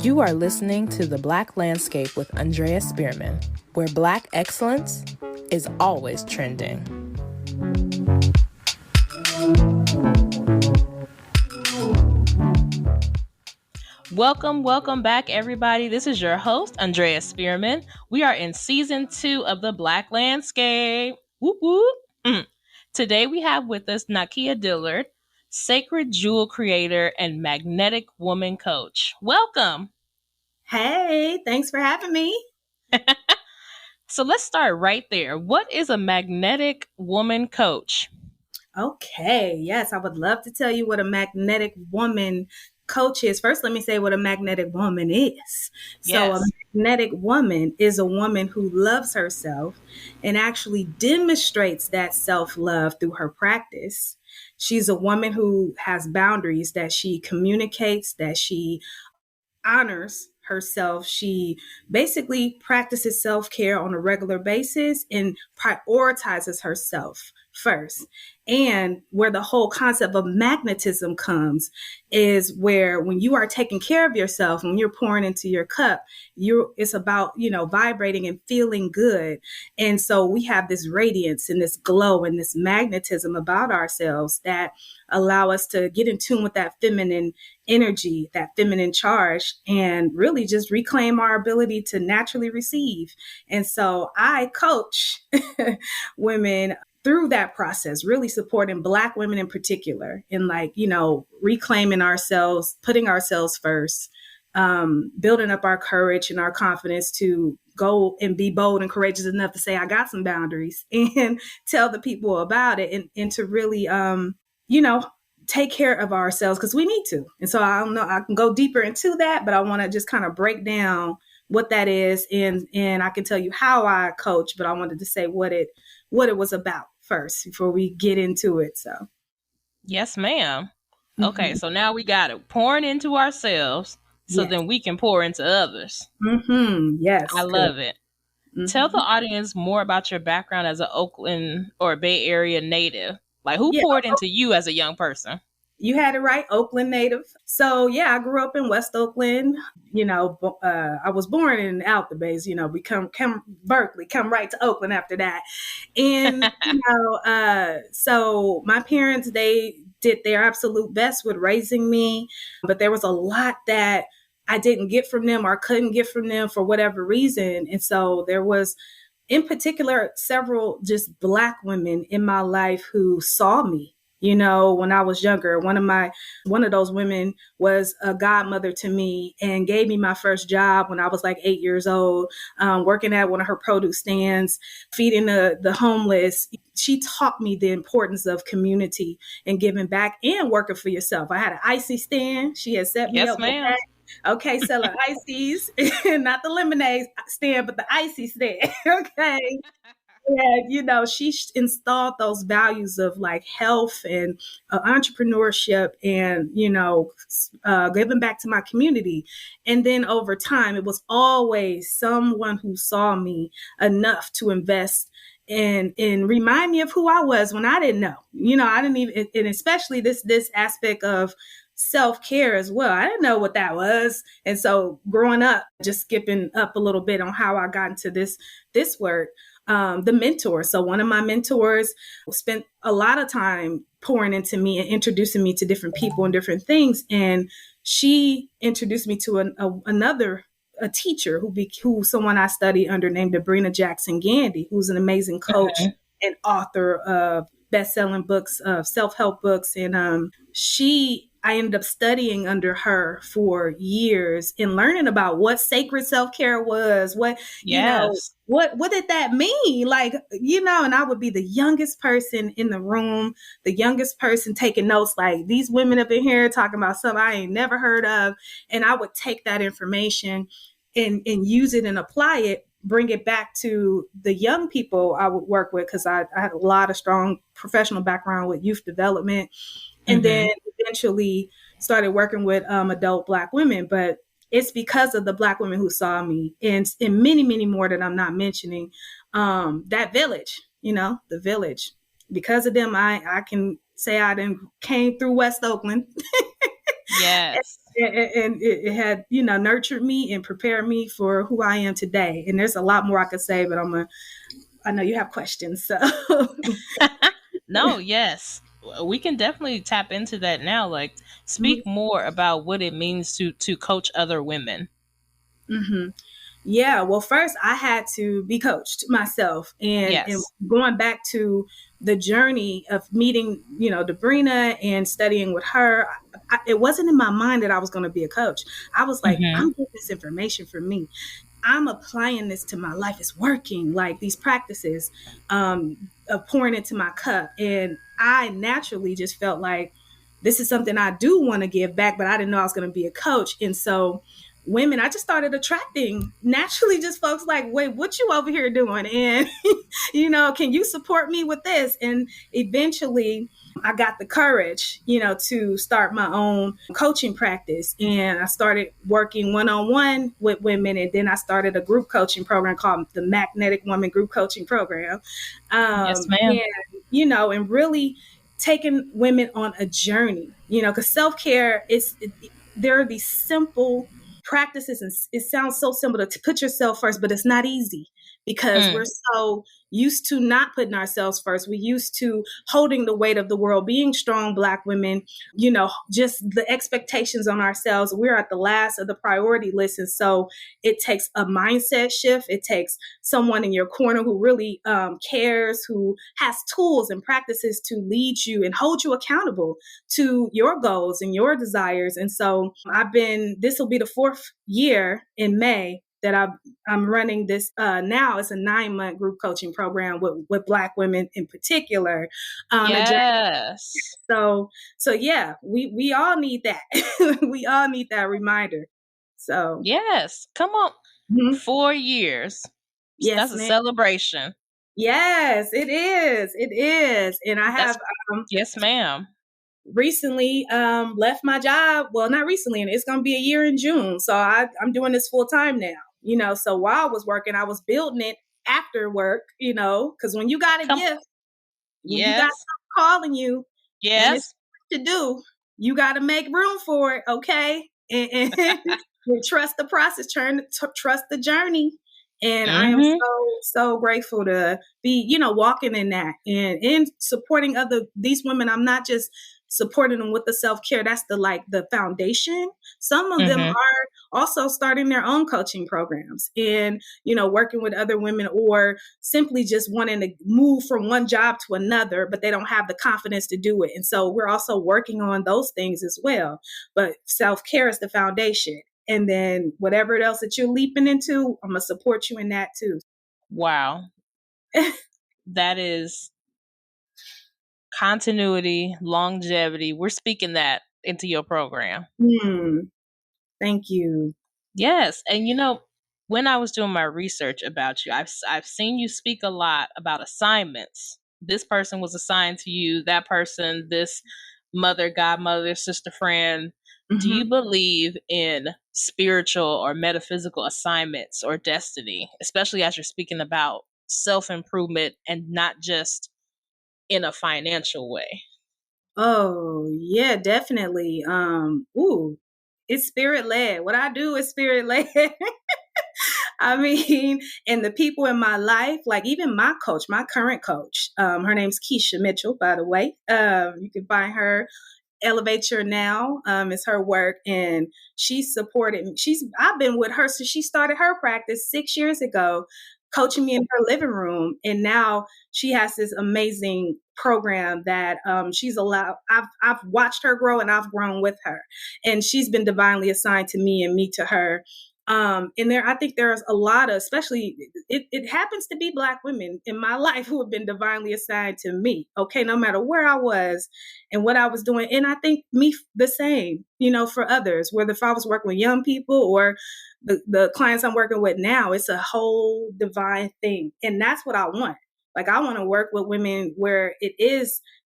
You are listening to The Black Landscape with Andrea Spearman, where Black excellence is always trending. Welcome back, everybody. This is your host, Andrea Spearman. We are in season 2 of The Black Landscape. Whoop, whoop. Today we have with us Nakia Dillard, sacred jewel creator and magnetic woman coach. Welcome. Hey, thanks for having me. So let's start right there. What is a magnetic woman coach? Okay, yes, I would love to tell you what a magnetic woman coach is. First, let me say what a magnetic woman is. So a magnetic woman is a woman who loves herself and actually demonstrates that self-love through her practice. She's a woman who has boundaries, that she communicates, that she honors herself. She basically practices self-care on a regular basis and prioritizes herself first. And where the whole concept of magnetism comes is where when you are taking care of yourself, when you're pouring into your cup, it's about, vibrating and feeling good. And so we have this radiance and this glow and this magnetism about ourselves that allow us to get in tune with that feminine energy, that feminine charge, and really just reclaim our ability to naturally receive. And so I coach women through that process, really supporting Black women in particular in reclaiming ourselves, putting ourselves first, building up our courage and our confidence to go and be bold and courageous enough to say, I got some boundaries and tell the people about it and to really, take care of ourselves because we need to. And so I don't know, I can go deeper into that, but I want to just kind of break down what that is. And I can tell you how I coach, but I wanted to say what it was about first before we get into it. So. Yes, ma'am. Okay. So now we got it pouring into ourselves so then we can pour into others. Yes. I love it. Tell the audience more about your background as an Oakland or Bay Area native. Like who poured into you as a young person? You had it right, Oakland native. So yeah, I grew up in West Oakland. I was born in out the Bays. We come Berkeley, come right to Oakland after that. And so my parents, they did their absolute best with raising me, but there was a lot that I didn't get from them or couldn't get from them for whatever reason. And so there was, in particular, several just Black women in my life who saw me, when I was younger. One of those women was a godmother to me and gave me my first job when I was like 8 years old, working at one of her produce stands, feeding the homeless. She taught me the importance of community and giving back and working for yourself. I had an icy stand. She had set me up with that. Okay, selling ices, not the lemonade stand, but the icy stand. Okay. Yeah, she installed those values of like health and entrepreneurship and, giving back to my community. And then over time, it was always someone who saw me enough to invest and remind me of who I was when I didn't know. I didn't even, and especially this aspect of self-care as well. I didn't know what that was. And so growing up, just skipping up a little bit on how I got into this work, the mentor. So one of my mentors spent a lot of time pouring into me and introducing me to different people and different things. And she introduced me to a teacher who someone I studied under named Abrina Jackson Gandy, who's an amazing coach and author of best-selling books, self-help books. And I ended up studying under her for years and learning about what sacred self-care was, what did that mean? Like, and I would be the youngest person in the room, the youngest person taking notes, like these women up in here talking about something I ain't never heard of. And I would take that information and use it and apply it, bring it back to the young people I would work with, because I had a lot of strong professional background with youth development. And then eventually started working with adult Black women. But it's because of the Black women who saw me and many, many more that I'm not mentioning, that village, the village. Because of them, I can say I came through West Oakland Yes. And it had, nurtured me and prepared me for who I am today. And there's a lot more I could say, but I know you have questions. So, No, yes. We can definitely tap into that now. Like, speak more about what it means to coach other women. mm-hmm. Yeah, well, first I had to be coached myself, and Yes. going back to the journey of meeting, Debrina and studying with her, it wasn't in my mind that I was going to be a coach. I was like, Hmm. I'm getting this information for me. I'm applying this to my life. It's working. Like these practices of pouring into my cup, and I naturally just felt like this is something I do want to give back, but I didn't know I was going to be a coach, and so women, I just started attracting naturally just folks like, wait, what you over here doing? And, can you support me with this? And eventually I got the courage, to start my own coaching practice. And I started working one-on-one with women. And then I started a group coaching program called the Magnetic Woman Group Coaching Program. Yes, ma'am. And really taking women on a journey, because self-care there are these simple practices, and it sounds so simple to put yourself first, but it's not easy because we're Mm. so used to not putting ourselves first. We used to holding the weight of the world, being strong Black women, just the expectations on ourselves. We're at the last of the priority list. And so it takes a mindset shift. It takes someone in your corner who really cares, who has tools and practices to lead you and hold you accountable to your goals and your desires. And so this will be the fourth year in May that I'm running this. Now it's a 9-month group coaching program with Black women in particular. Yes. So yeah, we all need that. We all need that reminder. So Yes. Come on. mhm. 4 years. That's Yes, a ma'am. celebration. Yes, it is. It is. And I That's have yes, ma'am. recently left my job. Well, not recently, and it's going to be a year in June. So I'm doing this full time now. So while I was working, I was building it after work. Because when you got a Come. gift, when you got Yes. something calling you, and it's Yes. to do, you got to make room for it. Okay, and trust the process, trust the journey. And I am Hmm. so grateful to be, walking in that and in supporting these women. I'm not just supporting them with the self-care. That's the foundation. Some of them Hmm. are also starting their own coaching programs and, working with other women, or simply just wanting to move from one job to another, but they don't have the confidence to do it. And so we're also working on those things as well. But self-care is the foundation. And then whatever else that you're leaping into, I'm going to support you in that too. Wow. That is continuity, longevity. We're speaking that into your program. Thank you. Yes, and when I was doing my research about you, I've seen you speak a lot about assignments. This person was assigned to you, that person, this mother, godmother, sister, friend. Do you Mm-hmm. believe in spiritual or metaphysical assignments or destiny, especially as you're speaking about self improvement and not just in a financial way? Oh, yeah, definitely. It's spirit led. What I do is spirit led. I mean, and the people in my life, like even my coach, my current coach, her name's Keisha Mitchell, by the way. You can find her Elevate Your Now is her work, and she's supported me. I've been with her since she started her practice 6 years ago, coaching me in her living room, and now she has this amazing program that she's allowed. I've watched her grow, and I've grown with her, and she's been divinely assigned to me and me to her. And I think there's a lot of, especially, it happens to be Black women in my life who have been divinely assigned to me. Okay, no matter where I was and what I was doing. And I think me the same, for others, whether if I was working with young people or the clients I'm working with now, it's a whole divine thing. And that's what I want. Like, I want to work with women where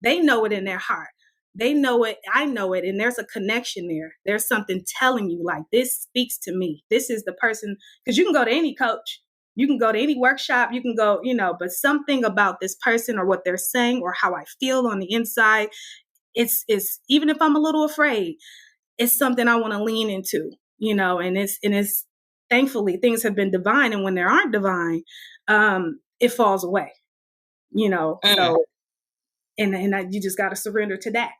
they know it in their heart. They know it, I know it, and there's a connection there. There's something telling you, like, this speaks to me. This is the person, because you can go to any coach, you can go to any workshop, you can go, but something about this person or what they're saying or how I feel on the inside, it's even if I'm a little afraid, it's something I want to lean into, and it's thankfully things have been divine. And when there aren't divine, it falls away, so, you just got to surrender to that.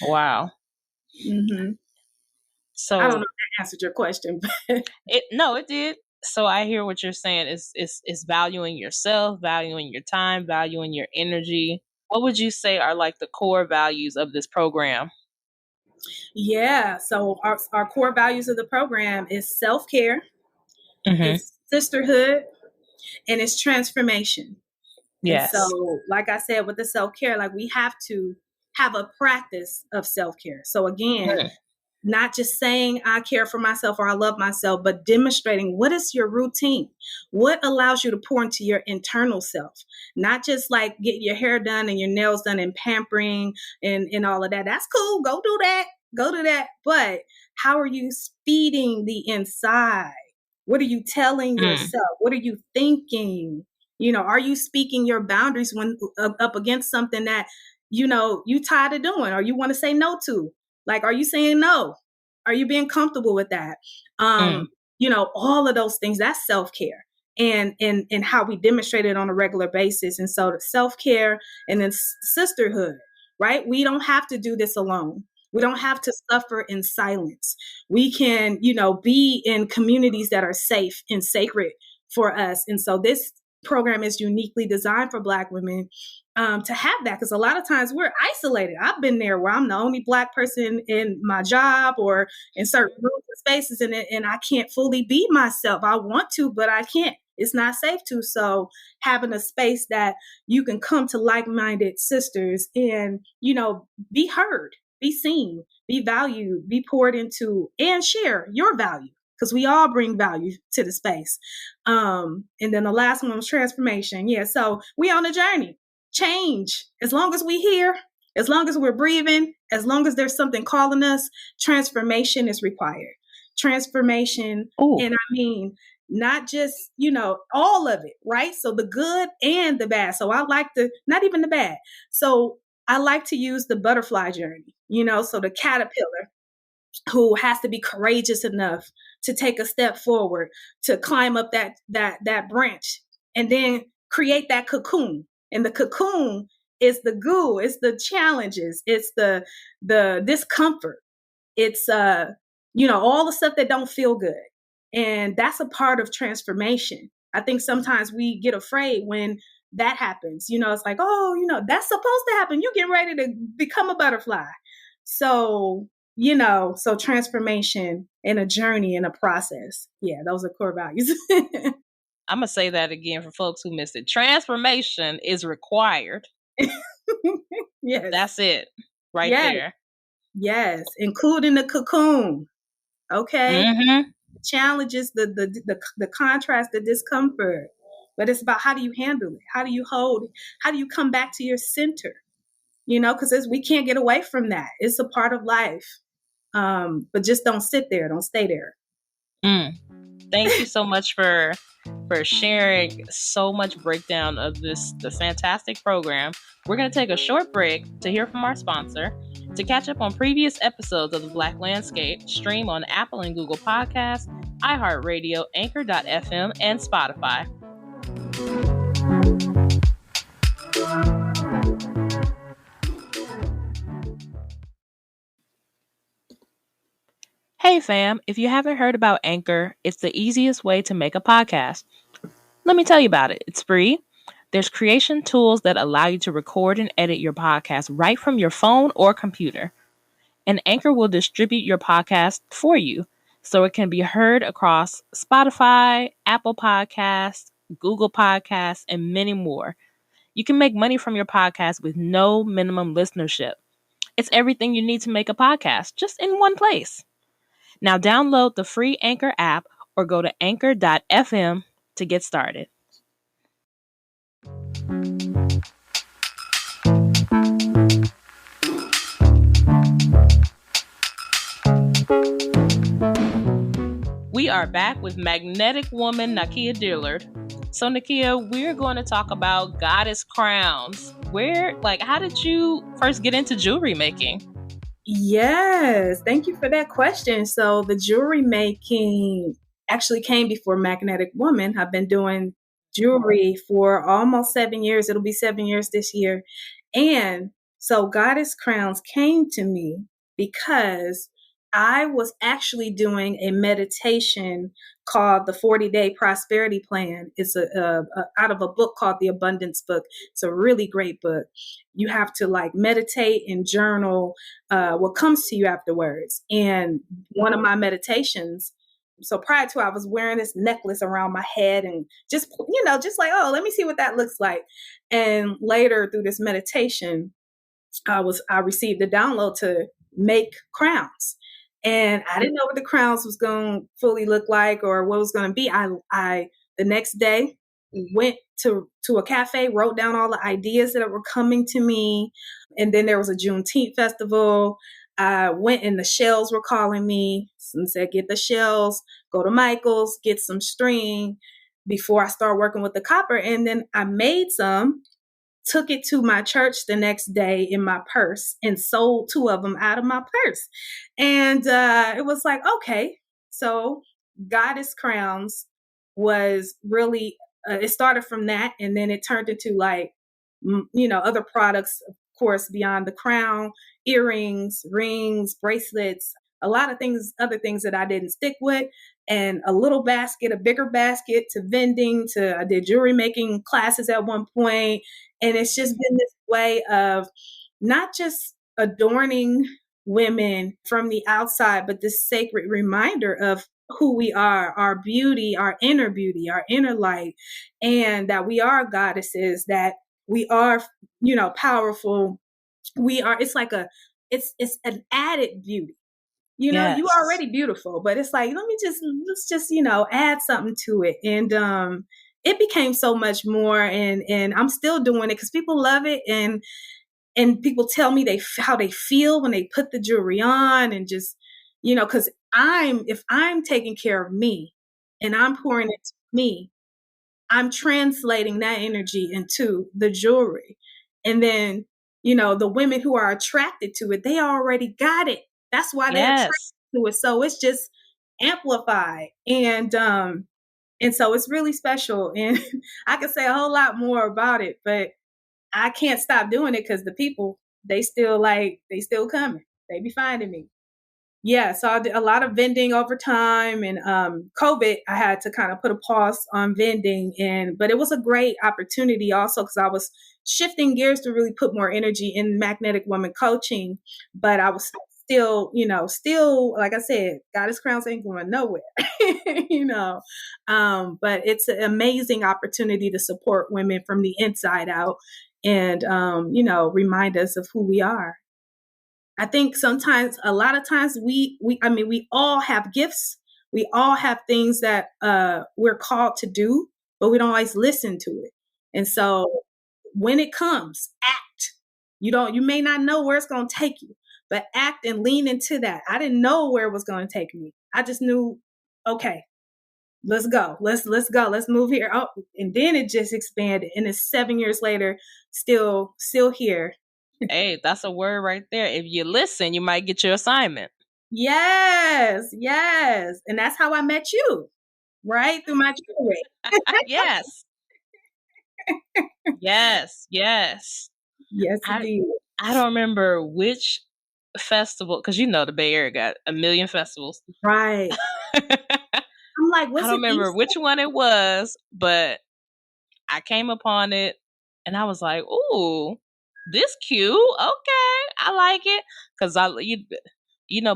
Wow. Mm-hmm. So I don't know if that answered your question, but it did. So I hear what you're saying is valuing yourself, valuing your time, valuing your energy. What would you say are like the core values of this program? yeah. So our core values of the program is self-care, Mm-hmm. it's sisterhood, and it's transformation. And Yes. so, like I said, with the self-care, like we have to have a practice of self-care. So again, not just saying I care for myself or I love myself, but demonstrating what is your routine? What allows you to pour into your internal self? Not just like getting your hair done and your nails done and pampering and all of that. That's cool. Go do that. Go do that. But how are you feeding the inside? What are you telling yourself? What are you thinking? Are you speaking your boundaries when up against something that, you tired of doing or you want to say no to? Like, are you saying no? Are you being comfortable with that? All of those things, that's self-care and how we demonstrate it on a regular basis. And so the self-care and then sisterhood, right? We don't have to do this alone. We don't have to suffer in silence. We can, be in communities that are safe and sacred for us. And so this program is uniquely designed for Black women to have that, because a lot of times we're isolated. I've been there where I'm the only Black person in my job or in certain rooms and spaces, and I can't fully be myself. I want to, but I can't. It's not safe to. So having a space that you can come to like-minded sisters and, be heard, be seen, be valued, be poured into, and share your value, because we all bring value to the space. And then the last one was transformation. Yeah, so we on a journey. Change. As long as we here, as long as we're breathing, as long as there's something calling us, transformation is required. Transformation. Ooh. And I mean, not just, all of it, right? So the good and the bad. So I like not even the bad. So I like to use the butterfly journey, so the caterpillar who has to be courageous enough to take a step forward, to climb up that branch and then create that cocoon. And the cocoon is the goo, it's the challenges, it's the discomfort. It's all the stuff that don't feel good. And that's a part of transformation. I think sometimes we get afraid when that happens. It's like, oh, that's supposed to happen. You're getting ready to become a butterfly. So, so transformation and a journey and a process. Yeah, those are core values. I'm going to say that again for folks who missed it. Transformation is required. Yes. That's it right there. Yes, including the cocoon. Okay. Mm-hmm. Challenges, the contrast, the discomfort. But it's about how do you handle it? How do you hold it? How do you come back to your center? Because we can't get away from that. It's a part of life. But just don't sit there. Don't stay there. Thank you so much for sharing so much breakdown of the fantastic program. We're going to take a short break to hear from our sponsor. To catch up on previous episodes of The Black Landscape, stream on Apple and Google Podcasts, iHeartRadio, Anchor.fm, and Spotify. Hey fam, if you haven't heard about Anchor, it's the easiest way to make a podcast. Let me tell you about it. It's free. There's creation tools that allow you to record and edit your podcast right from your phone or computer. And Anchor will distribute your podcast for you, so it can be heard across Spotify, Apple Podcasts, Google Podcasts, and many more. You can make money from your podcast with no minimum listenership. It's everything you need to make a podcast, just in one place. Now download the free Anchor app or go to anchor.fm to get started. We are back with magnetic woman Nakia Dillard. So Nakia, we're going to talk about goddess crowns. How did you first get into jewelry making? Yes, thank you for that question. So the jewelry making actually came before Magnetic Woman. I've been doing jewelry for almost 7 years. It'll be 7 years this year. And so Goddess Crowns came to me because I was actually doing a meditation called the 40-Day Prosperity Plan. It's out of a book called The Abundance Book. It's a really great book. You have to like meditate and journal what comes to you afterwards. And one of my meditations, so prior to, I was wearing this necklace around my head and just, just like, oh, let me see what that looks like. And later through this meditation, I received a download to make crowns. And I didn't know what the crowns was going to fully look like or what it was going to be. I the next day went to a cafe, wrote down all the ideas that were coming to me, and then there was a Juneteenth festival. I went and the shells were calling me and said, "Get the shells, go to Michael's, get some string." Before I start working with the copper, and then I made some, took it to my church the next day in my purse and sold two of them out of my purse. And it was like, okay, so Goddess Crowns was really, it started from that. And then it turned into like, other products, of course, beyond the crown, earrings, rings, bracelets, a lot of things, other things that I didn't stick with, and a little basket, a bigger basket, to vending, to I did jewelry making classes at one point. And it's just been this way of not just adorning women from the outside, but this sacred reminder of who we are, our beauty, our inner light, and that we are goddesses, that we are, powerful. We are, it's like it's an added beauty. You are Yes. already beautiful, but it's like, let's just, add something to it. And it became so much more, and I'm still doing it because people love it, and people tell me how they feel when they put the jewelry on, and just, because if I'm taking care of me and I'm pouring it to me, I'm translating that energy into the jewelry. And then, the women who are attracted to it, they already got it. That's why they're attracted Yes. to it. So it's just amplified. And so it's really special. And I could say a whole lot more about it, but I can't stop doing it because the people, they still coming. They be finding me. Yeah, so I did a lot of vending over time, and COVID, I had to kind of put a pause on vending, but it was a great opportunity also because I was shifting gears to really put more energy in magnetic woman coaching, but I was still, like I said, Goddess Crowns ain't going nowhere, you know. But it's an amazing opportunity to support women from the inside out, and remind us of who we are. I think sometimes, a lot of times, we all have gifts. We all have things that we're called to do, but we don't always listen to it. And so when it comes, act. You may not know where it's going to take you, but act and lean into that. I didn't know where it was going to take me. I just knew, okay, let's go. Let's go. Let's move here. Oh, and then it just expanded. And it's 7 years later, still here. Hey, that's a word right there. If you listen, you might get your assignment. Yes, yes. And that's how I met you, right? Through my jewelry. Yes. Yes. Yes. Yes, I indeed. I don't remember which festival, because the Bay Area got a million festivals. Right. I I'm like, don't was it remember Easter? which one it was, but I came upon it and I was like, "Ooh, this cute. Okay, I like it." Because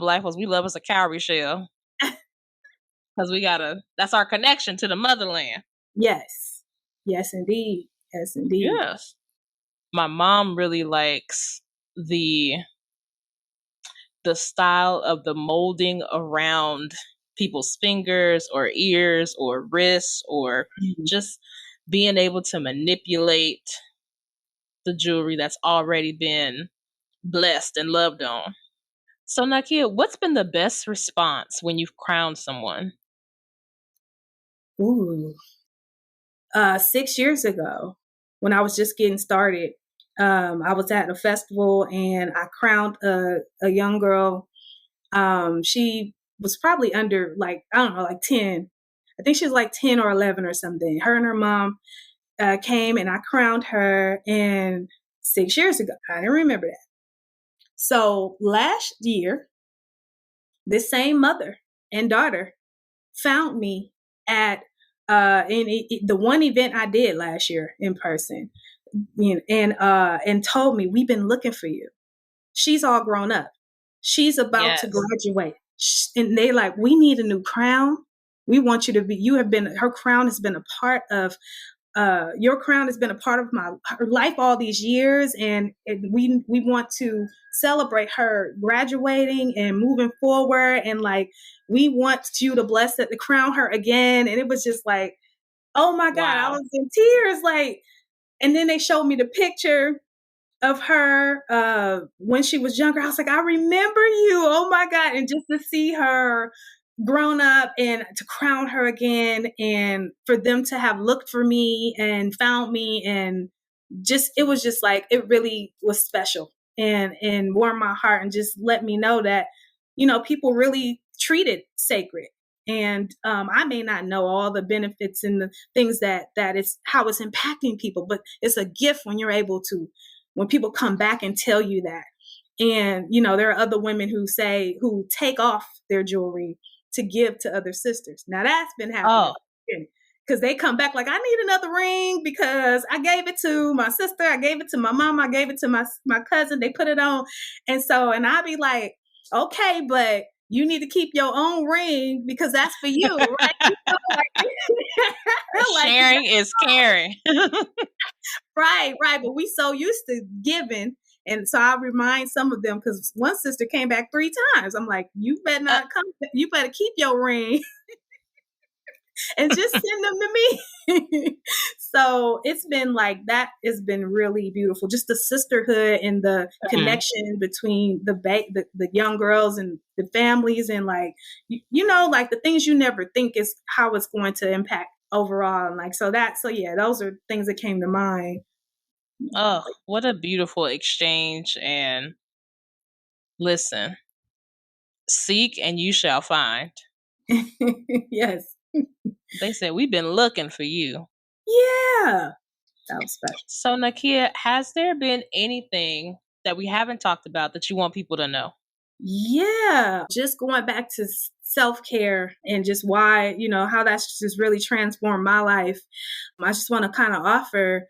Black folks, we love us a cowrie shell because that's our connection to the motherland. Yes. Yes, indeed. Yes, indeed. Yes. My mom really likes the the style of the molding around people's fingers or ears or wrists, or Mhm. just being able to manipulate the jewelry that's already been blessed and loved on. So, Nakia, what's been the best response when you've crowned someone? Ooh. 6 years ago, when I was just getting started, I was at a festival and I crowned a young girl. She was probably under like, I don't know, like 10. I think she was like 10 or 11 or something. Her and her mom came and I crowned her, and 6 years ago. I didn't remember that. So last year, this same mother and daughter found me at the one event I did last year in person, and told me, we've been looking for you. She's all grown up. She's about to Yes. graduate. And they like, we need a new crown. We want you to be, her crown has been a part of, your crown has been a part of her life all these years. And we want to celebrate her graduating and moving forward. And like, we want you to bless it, to crown her again. And it was just like, oh my God, I Wow. was in tears. Like, and then they showed me the picture of her when she was younger. I was like, I remember you. Oh my God. And just to see her grown up and to crown her again, and for them to have looked for me and found me, and just, it was just like, it really was special and warmed my heart, and just let me know that, people really treat it sacred. And I may not know all the benefits and the things that it's how it's impacting people, but it's a gift when you're able to, when people come back and tell you that. And, there are other women who take off their jewelry to give to other sisters. Now that's been happening, Oh, because they come back like, I need another ring because I gave it to my sister, I gave it to my mom, I gave it to my cousin, they put it on. And I'll be like, okay, but you need to keep your own ring because that's for you, right? Like, like, sharing is caring. right. But we so used to giving. And so I remind some of them, because one sister came back 3 times. I'm like, you better Uh, not come. You better keep your ring and just send them to me. So it's been like, that has been really beautiful. Just the sisterhood and the mhm. connection between the young girls and the families, and like, like the things you never think is how it's going to impact overall. And like, so yeah, those are things that came to mind. Oh, what a beautiful exchange. And listen, seek and you shall find. Yes. They said, we've been looking for you. Yeah. That was special. So, Nakia, has there been anything that we haven't talked about that you want people to know? Yeah. Just going back to self care and just why, how that's just really transformed my life. I just want to kind of offer,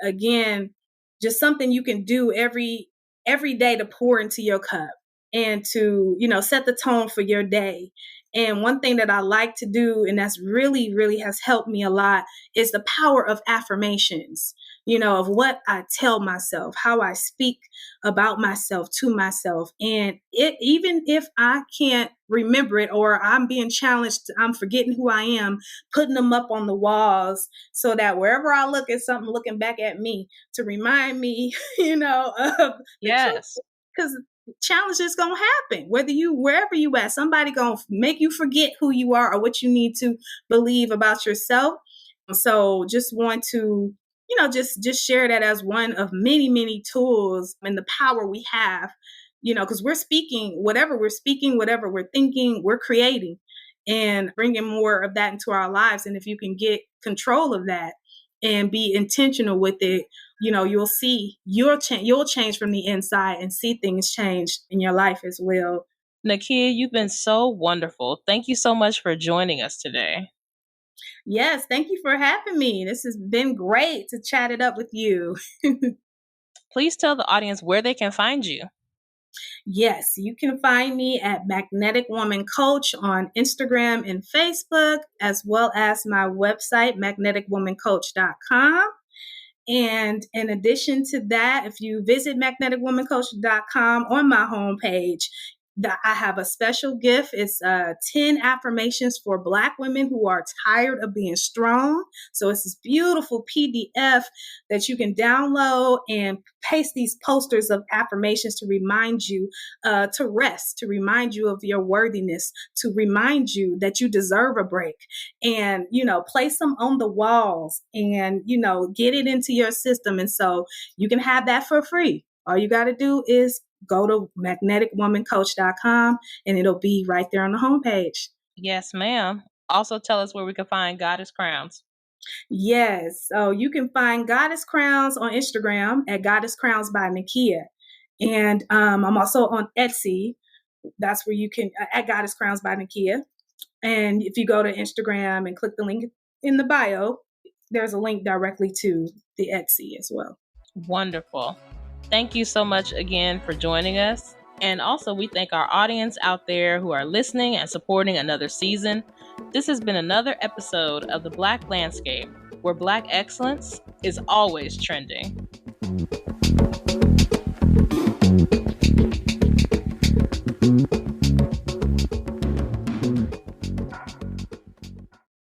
again, just something you can do every day to pour into your cup and to, set the tone for your day. And one thing that I like to do, and that's really, really has helped me a lot, is the power of affirmations, of what I tell myself, how I speak about myself to myself. And even if I can't remember it, or I'm being challenged, I'm forgetting who I am, putting them up on the walls so that wherever I look at something looking back at me to remind me, of the truth. Yes. Because challenge is gonna happen. Wherever you at, somebody gonna make you forget who you are or what you need to believe about yourself. So just want to, just share that as one of many, many tools and the power we have, because we're speaking, whatever we're thinking, we're creating and bringing more of that into our lives. And if you can get control of that and be intentional with it, you'll see you'll change from the inside and see things change in your life as well. Nakia, you've been so wonderful. Thank you so much for joining us today. Yes, thank you for having me. This has been great to chat it up with you. Please tell the audience where they can find you. Yes, you can find me at Magnetic Woman Coach on Instagram and Facebook, as well as my website, magneticwomancoach.com. And in addition to that, if you visit magneticwomancoach.com on my homepage, I have a special gift. It's 10 affirmations for Black women who are tired of being strong. So it's this beautiful PDF that you can download and paste these posters of affirmations to remind you to rest, to remind you of your worthiness, to remind you that you deserve a break. And, place them on the walls and, get it into your system. And so you can have that for free. All you got to do is go to magneticwomancoach.com and it'll be right there on the homepage. Yes, ma'am. Also tell us where we can find Goddess Crowns. Yes. So you can find Goddess Crowns on Instagram at Goddess Crowns by Nakia. And I'm also on Etsy. That's where you can, at Goddess Crowns by Nakia. And if you go to Instagram and click the link in the bio, there's a link directly to the Etsy as well. Wonderful. Thank you so much again for joining us. And also, we thank our audience out there who are listening and supporting another season. This has been another episode of The Black Landscape, where Black excellence is always trending.